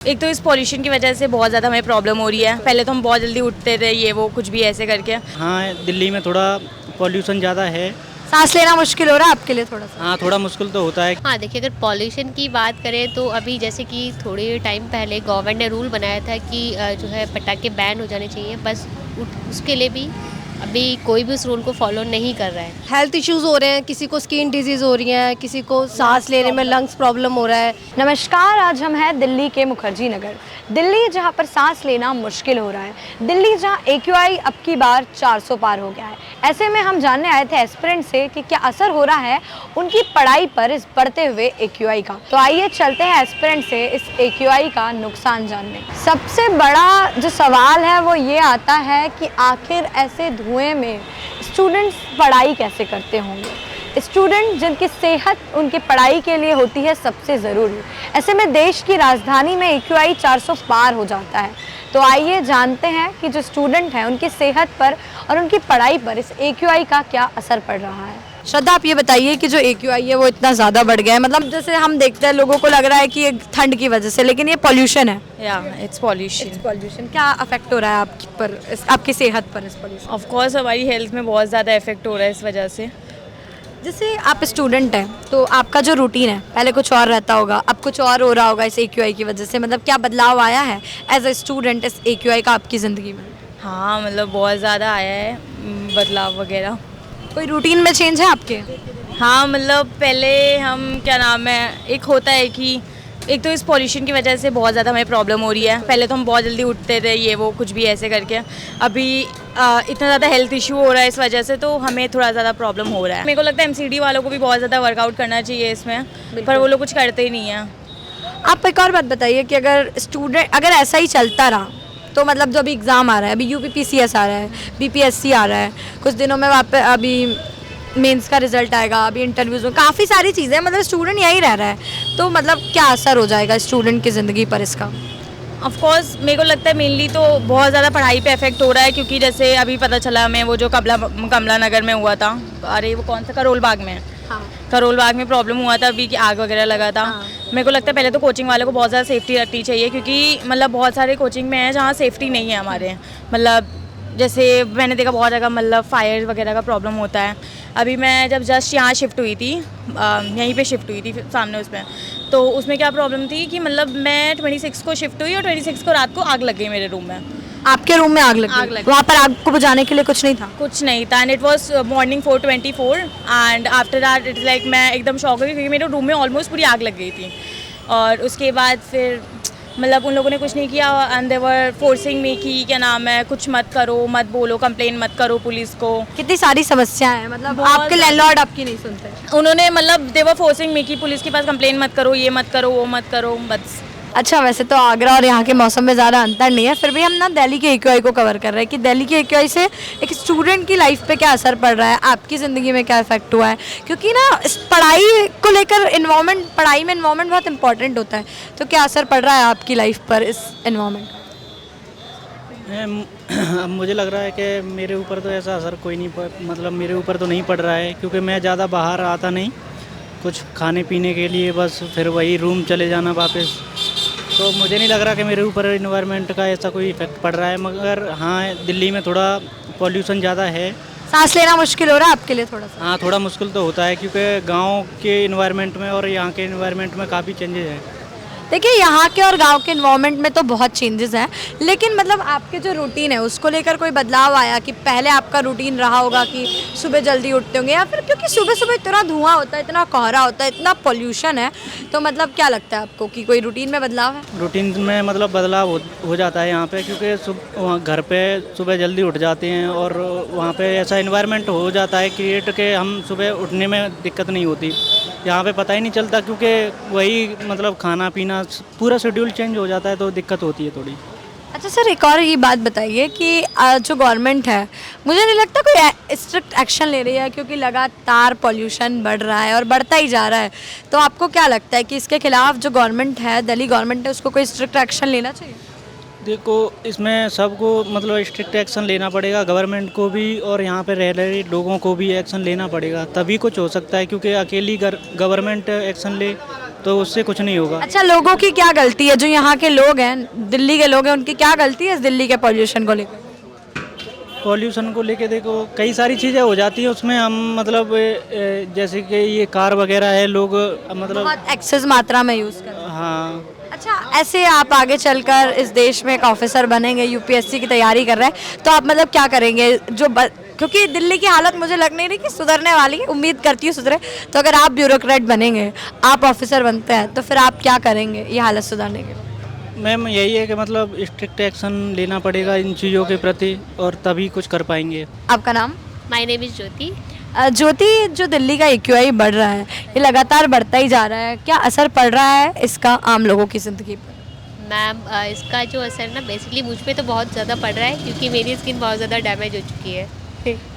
एक तो इस पॉल्यूशन की वजह से बहुत ज़्यादा हमें प्रॉब्लम हो रही है। पहले तो हम बहुत जल्दी उठते थे, ये वो कुछ भी ऐसे करके। हाँ, दिल्ली में थोड़ा पॉल्यूशन ज़्यादा है। सांस लेना मुश्किल हो रहा है आपके लिए थोड़ा सा? हाँ, थोड़ा मुश्किल तो होता है। हाँ, देखिए अगर पॉल्यूशन की बात करें तो अभी जैसे कि थोड़े टाइम पहले गवर्नमेंट ने रूल बनाया था कि जो है पटाखे बैन हो जाने चाहिए, बस उसके लिए भी अभी कोई भी उस रूल को फॉलो नहीं कर रहा है। हेल्थ इश्यूज हो रहे हैं, किसी को स्किन डिजीज हो रही है, किसी को सांस लेने में लंग्स प्रॉब्लम हो रहा है। नमस्कार, आज हम हैं दिल्ली के मुखर्जी नगर। दिल्ली जहां पर सांस लेना मुश्किल हो रहा है, दिल्ली जहां AQI अब की बार 400 पार हो गया है। ऐसे में हम जानने आए थे एस्पिरेंट से कि क्या असर हो रहा है उनकी पढ़ाई पर इस बढ़ते हुए AQI का। तो आइए चलते हैं एस्पिरेंट से इस AQI का नुकसान जानने। सबसे बड़ा जो सवाल है वो ये आता है कि आखिर ऐसे धुएं में स्टूडेंट्स पढ़ाई कैसे करते होंगे। स्टूडेंट जिनकी सेहत उनकी पढ़ाई के लिए होती है सबसे ज़रूरी, ऐसे में देश की राजधानी में AQI 400 पार हो जाता है। तो आइए जानते हैं कि जो स्टूडेंट हैं उनकी सेहत पर और उनकी पढ़ाई पर इस AQI का क्या असर पड़ रहा है। श्रद्धा, आप ये बताइए कि जो AQI है वो इतना ज़्यादा बढ़ गया है, मतलब जैसे हम देखते हैं लोगों को लग रहा है कि ये ठंड की वजह से, लेकिन ये पॉल्यूशन है। It's pollution. क्या अफेक्ट हो रहा है आपकी पर आपकी सेहत पर इस पॉल्यूशन? ऑफ कोर्स हमारी हेल्थ में बहुत ज़्यादा इफेक्ट हो रहा है इस वजह से। जैसे आप स्टूडेंट हैं तो आपका जो रूटीन है पहले कुछ और रहता होगा, अब कुछ और हो रहा होगा इस AQI की वजह से, मतलब क्या बदलाव आया है एज अ स्टूडेंट इस AQI का आपकी ज़िंदगी में? हाँ, मतलब बहुत ज़्यादा आया है बदलाव वगैरह। कोई रूटीन में चेंज है आपके? हाँ, मतलब पहले हम क्या नाम है, एक होता है कि एक तो इस पॉल्यूशन की वजह से बहुत ज़्यादा हमें प्रॉब्लम हो रही है। पहले तो हम बहुत जल्दी उठते थे, ये वो कुछ भी ऐसे करके। अभी इतना ज़्यादा हेल्थ इशू हो रहा है इस वजह से, तो हमें थोड़ा ज़्यादा प्रॉब्लम हो रहा है। मेरे को लगता है MCD वालों को भी बहुत ज़्यादा वर्कआउट करना चाहिए इसमें, पर वो लोग कुछ करते ही नहीं हैं। आप एक और बात बताइए कि अगर ऐसा ही चलता रहा तो मतलब जो अभी एग्ज़ाम आ रहा है, अभी UPPCS आ रहा है, BPSC आ रहा है, कुछ दिनों में वापस अभी मेंस का रिजल्ट आएगा, अभी इंटरव्यूज़ में काफ़ी सारी चीज़ें, मतलब स्टूडेंट यहीं रह रहा है, तो मतलब क्या असर हो जाएगा स्टूडेंट की ज़िंदगी पर इसका? ऑफ कोर्स मेरे को लगता है मेनली तो बहुत ज़्यादा पढ़ाई पे इफेक्ट हो रहा है, क्योंकि जैसे अभी पता चला हमें वो जो कमला नगर में हुआ था, अरे वो कौन सा, करोल बाग में। हाँ। करोल बाग में प्रॉब्लम हुआ था अभी कि आग वगैरह लगा था। हाँ। मेरे को लगता है पहले तो कोचिंग वालों को बहुत ज़्यादा सेफ्टी रखनी चाहिए, क्योंकि मतलब बहुत सारे कोचिंग में हैं जहाँ सेफ्टी नहीं है हमारे। मतलब जैसे मैंने देखा बहुत जगह मतलब फायर वगैरह का प्रॉब्लम होता है। अभी मैं जब जस्ट यहाँ शिफ्ट हुई थी, यहीं पे शिफ्ट हुई थी सामने उसमें, तो उसमें क्या प्रॉब्लम थी कि मतलब मैं 26 को शिफ्ट हुई और 26 को रात को आग लग गई मेरे रूम में। आपके रूम में आग लगी? वहाँ पर आग को बुझाने के लिए कुछ नहीं था? कुछ नहीं था, and it was morning 4:24 and after that it's like मैं एकदम शॉक हो गई, क्योंकि मेरे रूम में ऑलमोस्ट पूरी आग लग गई थी। और उसके बाद फिर मतलब उन लोगों ने कुछ नहीं किया, and they were forcing me कि क्या नाम है, कुछ मत करो, मत बोलो, कंप्लेन मत करो पुलिस को। कितनी सारी समस्याएं हैं, मतलब आपके लैंडलॉर्ड आपकी नहीं सुनते? उन्होंने मतलब दे वर फोर्सिंग मी कि पुलिस के पास कंप्लेन मत करो, ये मत करो, वो मत करो, बस। अच्छा, वैसे तो आगरा और यहाँ के मौसम में ज़्यादा अंतर नहीं है, फिर भी हम ना दिल्ली के AQI को कवर कर रहे हैं कि दिल्ली के AQI से एक स्टूडेंट की लाइफ पे क्या असर पड़ रहा है, आपकी ज़िंदगी में क्या इफेक्ट हुआ है। क्योंकि ना इस पढ़ाई को लेकर पढ़ाई में इन्वायरमेंट बहुत इंपॉर्टेंट होता है, तो क्या असर पड़ रहा है आपकी लाइफ पर इस इन्वायरमेंट अब मुझे लग रहा है कि मेरे ऊपर तो ऐसा असर कोई नहीं मतलब मेरे ऊपर तो नहीं पड़ रहा है, क्योंकि मैं ज़्यादा बाहर आता नहीं कुछ खाने पीने के लिए, बस फिर वही रूम चले जाना वापस। तो मुझे नहीं लग रहा कि मेरे ऊपर इन्वायरमेंट का ऐसा कोई इफेक्ट पड़ रहा है। मगर हाँ, दिल्ली में थोड़ा पॉल्यूशन ज़्यादा है। सांस लेना मुश्किल हो रहा है आपके लिए थोड़ा सा? हाँ, थोड़ा मुश्किल तो होता है, क्योंकि गांव के इन्वायरमेंट में और यहाँ के इन्वायरमेंट में काफ़ी चेंजेस हैं। देखिए, यहाँ के और गांव के इन्वायरमेंट में तो बहुत चेंजेस हैं, लेकिन मतलब आपके जो रूटीन है उसको लेकर कोई बदलाव आया कि पहले आपका रूटीन रहा होगा कि सुबह जल्दी उठते होंगे, या फिर क्योंकि सुबह सुबह इतना धुआं होता है, इतना कोहरा होता है, इतना पोल्यूशन है, तो मतलब क्या लगता है आपको कि कोई रूटीन में बदलाव है? रूटीन में मतलब बदलाव हो जाता है यहाँ पे, क्योंकि वहाँ घर पे सुबह जल्दी उठ जाते हैं और वहाँ पे ऐसा इन्वायरमेंट हो जाता है क्रिएट के हम सुबह उठने में दिक्कत नहीं होती। यहाँ पे पता ही नहीं चलता, क्योंकि वही मतलब खाना पीना पूरा शेड्यूल चेंज हो जाता है, तो दिक्कत होती है थोड़ी। अच्छा सर, एक और ये बात बताइए कि जो गवर्नमेंट है, मुझे नहीं लगता कोई स्ट्रिक्ट एक्शन ले रही है, क्योंकि लगातार पॉल्यूशन बढ़ रहा है और बढ़ता ही जा रहा है। तो आपको क्या लगता है कि इसके खिलाफ जो गवर्नमेंट है, दिल्ली गवर्नमेंट है, उसको कोई स्ट्रिक्ट एक्शन लेना चाहिए? देखो, इसमें सबको मतलब स्ट्रिक्ट एक्शन लेना पड़ेगा, गवर्नमेंट को भी और यहाँ पे रह रहे लोगों को भी एक्शन लेना पड़ेगा, तभी कुछ हो सकता है। क्योंकि अकेली गवर्नमेंट एक्शन ले तो उससे कुछ नहीं होगा। अच्छा, लोगों की क्या गलती है? जो यहाँ के लोग हैं, दिल्ली के लोग हैं, उनकी क्या गलती है इस दिल्ली के पॉल्यूशन को लेकर? पॉल्यूशन को लेके देखो कई सारी चीज़ें हो जाती है उसमें, हम मतलब जैसे कि ये कार वगैरह है, लोग मतलब बहुत एक्सेस मात्रा में यूज़ कर रहे हैं। हाँ। अच्छा, ऐसे आप आगे चलकर इस देश में एक ऑफिसर बनेंगे, यूपीएससी की तैयारी कर रहे हैं, तो आप मतलब क्या करेंगे? क्योंकि दिल्ली की हालत मुझे लग नहीं रही कि सुधरने वाली है, उम्मीद करती हूँ सुधरे। तो अगर आप ब्यूरोक्रेट बनेंगे, आप ऑफिसर बनते हैं, तो फिर आप क्या करेंगे ये हालत सुधारने के लिए? मैम यही है कि मतलब स्ट्रिक्ट एक्शन लेना पड़ेगा इन चीज़ों के प्रति, और तभी कुछ कर पाएंगे। आपका नाम? माय नेम इज़ ज्योति। ज्योति, जो दिल्ली का एक्यूआई बढ़ रहा है, ये लगातार बढ़ता ही जा रहा है, क्या असर पड़ रहा है इसका आम लोगों की ज़िंदगी पर? मैम इसका जो असर ना बेसिकली मुझ पे तो बहुत ज़्यादा पड़ रहा है, क्योंकि मेरी स्किन बहुत ज़्यादा डैमेज हो चुकी है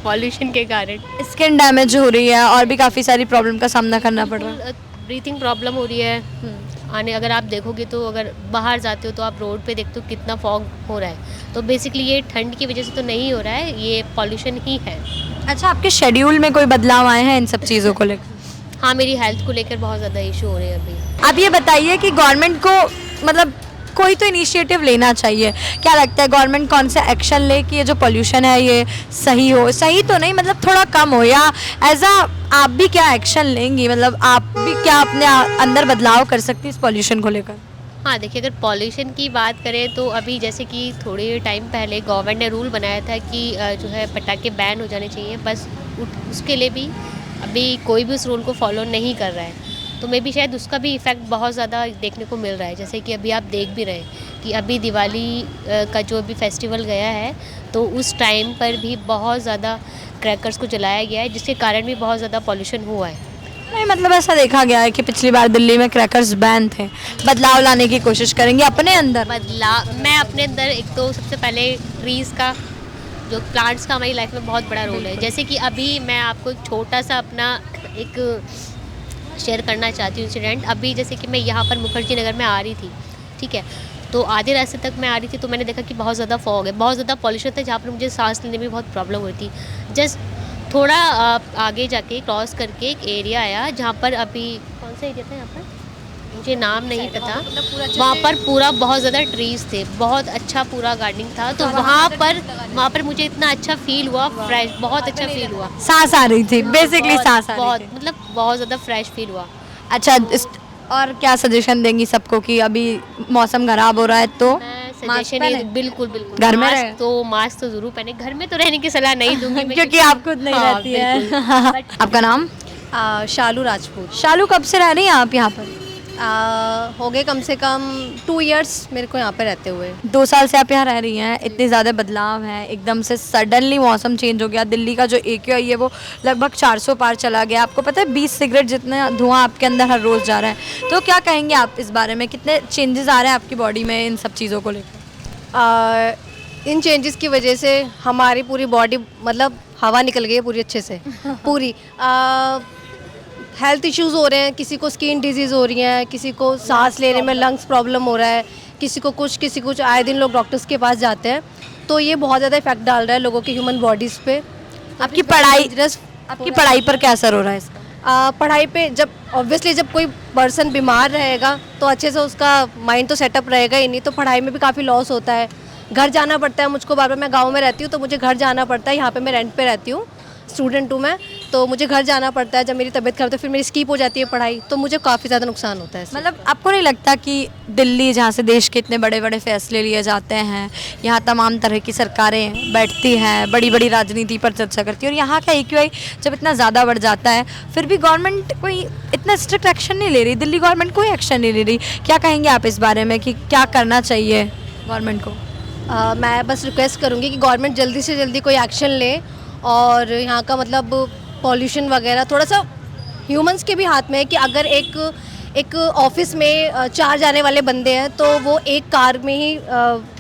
पॉल्यूशन के कारण। स्किन डैमेज हो रही है और भी काफ़ी सारी प्रॉब्लम का सामना करना पड़ रहा है। ब्रीथिंग प्रॉब्लम हो रही है। आने अगर आप देखोगे तो अगर बाहर जाते हो तो आप रोड पे देखते हो कितना फॉग हो रहा है, तो बेसिकली ये ठंड की वजह से तो नहीं हो रहा है, ये पॉल्यूशन ही है। अच्छा, आपके शेड्यूल में कोई बदलाव आए हैं इन सब चीज़ों को लेकर? हाँ, मेरी हेल्थ को लेकर बहुत ज़्यादा इशू हो रहे हैं अभी। आप ये बताइए कि गवर्नमेंट को मतलब कोई तो इनिशिएटिव लेना चाहिए। क्या लगता है गवर्नमेंट कौन सा एक्शन ले कि ये जो पोल्यूशन है ये सही हो? सही तो नहीं, मतलब थोड़ा कम हो, या एज आप भी क्या एक्शन लेंगी? मतलब आप भी क्या अपने अंदर बदलाव कर सकती है इस पोल्यूशन को लेकर? हाँ, देखिए अगर पॉल्यूशन की बात करें तो अभी जैसे कि थोड़े टाइम पहले गवर्नमेंट ने रूल बनाया था कि जो है पटाखे बैन हो जाने चाहिए, बस उसके लिए भी अभी कोई भी उस रूल को फॉलो नहीं कर रहा है। तो मे भी शायद उसका भी इफ़ेक्ट बहुत ज़्यादा देखने को मिल रहा है। जैसे कि अभी आप देख भी रहे हैं कि अभी दिवाली का जो अभी फेस्टिवल गया है, तो उस टाइम पर भी बहुत ज़्यादा क्रैकर्स को जलाया गया है, जिसके कारण भी बहुत ज़्यादा पॉल्यूशन हुआ है। नहीं, मतलब ऐसा देखा गया है कि पिछली बार दिल्ली में क्रैकर्स बैन थे। बदलाव लाने की कोशिश करेंगे अपने अंदर? मैं अपने अंदर एक तो सबसे पहले ट्रीज़ का, जो प्लांट्स का हमारी लाइफ में बहुत बड़ा रोल है। जैसे कि अभी मैं आपको एक छोटा सा अपना एक शेयर करना चाहती हूँ इंसिडेंट। अभी जैसे कि मैं यहाँ पर मुखर्जी नगर में आ रही थी, ठीक है, तो आधे रास्ते तक मैं आ रही थी तो मैंने देखा कि बहुत ज़्यादा फॉग है, बहुत ज़्यादा पॉल्यूशन था, जहाँ पर मुझे सांस लेने में बहुत प्रॉब्लम हुई थी। जस्ट थोड़ा आगे जाके क्रॉस करके एक एरिया आया जहाँ पर अभी कौन सा एरिया था, यहाँ पर मुझे नाम नहीं पता, वहाँ पर पूरा बहुत ज़्यादा ट्रीज़ थे, बहुत अच्छा पूरा गार्डनिंग था। तो वहाँ पर मुझे इतना अच्छा फील हुआ, फ्रेश, बहुत अच्छा फील हुआ, सांस आ रही थी, बेसिकली सांस आ बहुत रही थी। मतलब बहुत ज़्यादा फ्रेश फील हुआ। अच्छा, और क्या सजेशन देंगी सबको कि अभी मौसम खराब हो रहा है तो मैं मास्क सजेशन पहने? बिल्कुल बिल्कुल घर में मास्क रहे? तो मास्क तो ज़रूर पहने। घर में तो रहने की सलाह नहीं दूंगी मैं, क्योंकि आप खुद नहीं हाँ, रहती है। बिल्कुल। आपका नाम? शालू राजपूत। शालू, कब से रह रही हैं आप यहाँ पर? हो गए कम से कम 2 इयर्स मेरे को यहाँ पे रहते हुए। 2 साल से आप यहाँ रह रही हैं, इतने ज़्यादा बदलाव हैं, एकदम से सडनली मौसम चेंज हो गया। दिल्ली का जो AQI है वो लगभग 400 पार चला गया। आपको पता है 20 सिगरेट जितना धुआं आपके अंदर हर रोज़ जा रहा है। तो क्या कहेंगे आप इस बारे में? कितने चेंजेस आ रहे हैं आपकी बॉडी में इन सब चीज़ों को लेकर? इन चेंजेस की वजह से हमारी पूरी बॉडी मतलब हवा निकल गई है पूरी अच्छे से पूरी। हेल्थ इश्यूज़ हो रहे हैं, किसी को स्किन डिजीज़ हो रही है, किसी को सांस लेने में लंग्स प्रॉब्लम हो रहा है, किसी को कुछ आए दिन लोग डॉक्टर्स के पास जाते हैं। तो ये बहुत ज़्यादा इफेक्ट डाल रहा है लोगों की ह्यूमन बॉडीज़ पे। आपकी पढ़ाई पर क्या असर हो रहा है इसका? पढ़ाई पे जब ऑब्वियसली जब कोई पर्सन बीमार रहेगा तो अच्छे से उसका माइंड तो सेटअप रहेगा ही नहीं, तो पढ़ाई में भी काफ़ी लॉस होता है। घर जाना पड़ता है मुझको बार बार, मैं गांव में रहती हूँ तो मुझे घर जाना पड़ता है। यहाँ पे मैं रेंट पे रहती हूँ, स्टूडेंट हूँ मैं, तो मुझे घर जाना पड़ता है। जब मेरी तबीयत खराब तो फिर मेरी स्किप हो जाती है पढ़ाई, तो मुझे काफ़ी ज़्यादा नुकसान होता है इससे। मतलब आपको नहीं लगता कि दिल्ली, जहाँ से देश के इतने बड़े बड़े फैसले लिए जाते हैं, यहाँ तमाम तरह की सरकारें बैठती हैं, बड़ी बड़ी राजनीति पर चर्चा करती है, और यहाँ का AQI जब इतना ज़्यादा बढ़ जाता है फिर भी गवर्नमेंट कोई इतना स्ट्रिक्ट एक्शन नहीं ले रही, दिल्ली गवर्नमेंट कोई एक्शन नहीं ले रही। क्या कहेंगे आप इस बारे में कि क्या करना चाहिए गवर्नमेंट को? मैं बस रिक्वेस्ट करूँगी कि गवर्नमेंट जल्दी से जल्दी कोई एक्शन ले, और यहाँ का मतलब पॉल्यूशन वगैरह थोड़ा सा ह्यूमंस के भी हाथ में है कि अगर एक ऑफिस में 4 जाने वाले बंदे हैं तो वो एक कार में ही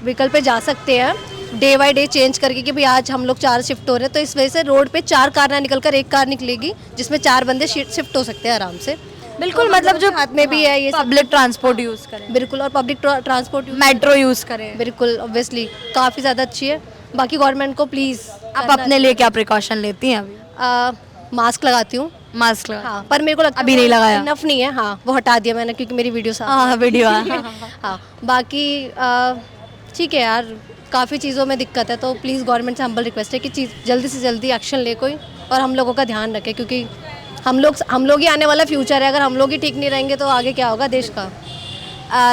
व्हीकल पे जा सकते हैं, डे बाई डे चेंज करके कि भाई आज हम लोग 4 शिफ्ट हो रहे हैं, तो इस वजह से रोड पे 4 कार ना निकल कर एक कार निकलेगी जिसमें 4 बंदे शिफ्ट हो सकते हैं आराम से। बिल्कुल, तो मतलब जो हाथ में भी है ये सब। पब्लिक ट्रांसपोर्ट यूज़ करें, बिल्कुल, और पब्लिक ट्रांसपोर्ट मेट्रो यूज़ करें। बिल्कुल, ऑब्वियसली काफ़ी ज़्यादा अच्छी है। बाकी गवर्नमेंट को प्लीज़ आप अपने लिए क्या प्रिकॉशन लेती हैं अभी? मास्क लगाती हूँ, मास्क लगा? हाँ, पर मेरे को लगता है अभी नहीं लगाया। इनफ नहीं है। हाँ, वो हटा दिया मैंने क्योंकि मेरी वीडियो साफ हाँ वीडियो हाँ, बाकी ठीक है यार, काफ़ी चीज़ों में दिक्कत है, तो प्लीज़ गवर्नमेंट से हम्बल रिक्वेस्ट है कि चीज़ जल्दी से जल्दी एक्शन ले कोई, और हम लोगों का ध्यान रखे, क्योंकि हम लोग ही आने वाला फ्यूचर है। अगर हम लोग ही ठीक नहीं रहेंगे तो आगे क्या होगा देश का।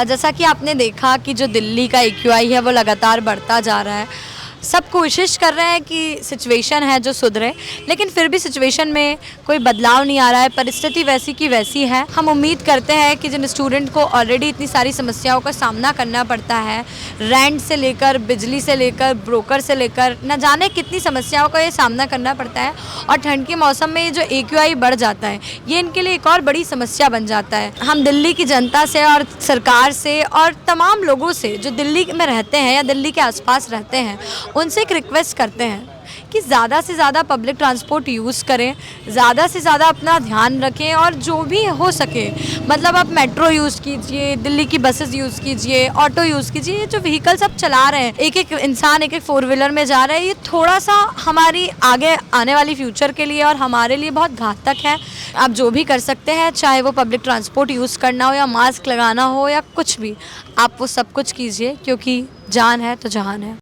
जैसा कि आपने देखा कि जो दिल्ली का AQI है वो लगातार बढ़ता जा रहा है। सब कोशिश कर रहे हैं कि सिचुएशन है जो सुधरे, लेकिन फिर भी सिचुएशन में कोई बदलाव नहीं आ रहा है। परिस्थिति वैसी की वैसी है। हम उम्मीद करते हैं कि जिन स्टूडेंट को ऑलरेडी इतनी सारी समस्याओं का सामना करना पड़ता है, रेंट से लेकर बिजली से लेकर ब्रोकर से लेकर न जाने कितनी समस्याओं का ये सामना करना पड़ता है, और ठंड के मौसम में ये जो AQI बढ़ जाता है ये इनके लिए एक और बड़ी समस्या बन जाता है। हम दिल्ली की जनता से और सरकार से और तमाम लोगों से जो दिल्ली में रहते हैं या दिल्ली के आसपास रहते हैं उनसे एक रिक्वेस्ट करते हैं कि ज़्यादा से ज़्यादा पब्लिक ट्रांसपोर्ट यूज़ करें, ज़्यादा से ज़्यादा अपना ध्यान रखें, और जो भी हो सके मतलब आप मेट्रो यूज़ कीजिए, दिल्ली की बसेस यूज़ कीजिए, ऑटो यूज़ कीजिए। ये जो व्हीकल्स आप चला रहे हैं, एक एक इंसान एक एक 4 व्हीलर में जा रहा है, ये थोड़ा सा हमारी आगे आने वाली फ्यूचर के लिए और हमारे लिए बहुत घातक है। आप जो भी कर सकते हैं, चाहे वो पब्लिक ट्रांसपोर्ट यूज़ करना हो या मास्क लगाना हो या कुछ भी, आप वो सब कुछ कीजिए, क्योंकि जान है तो जहान है।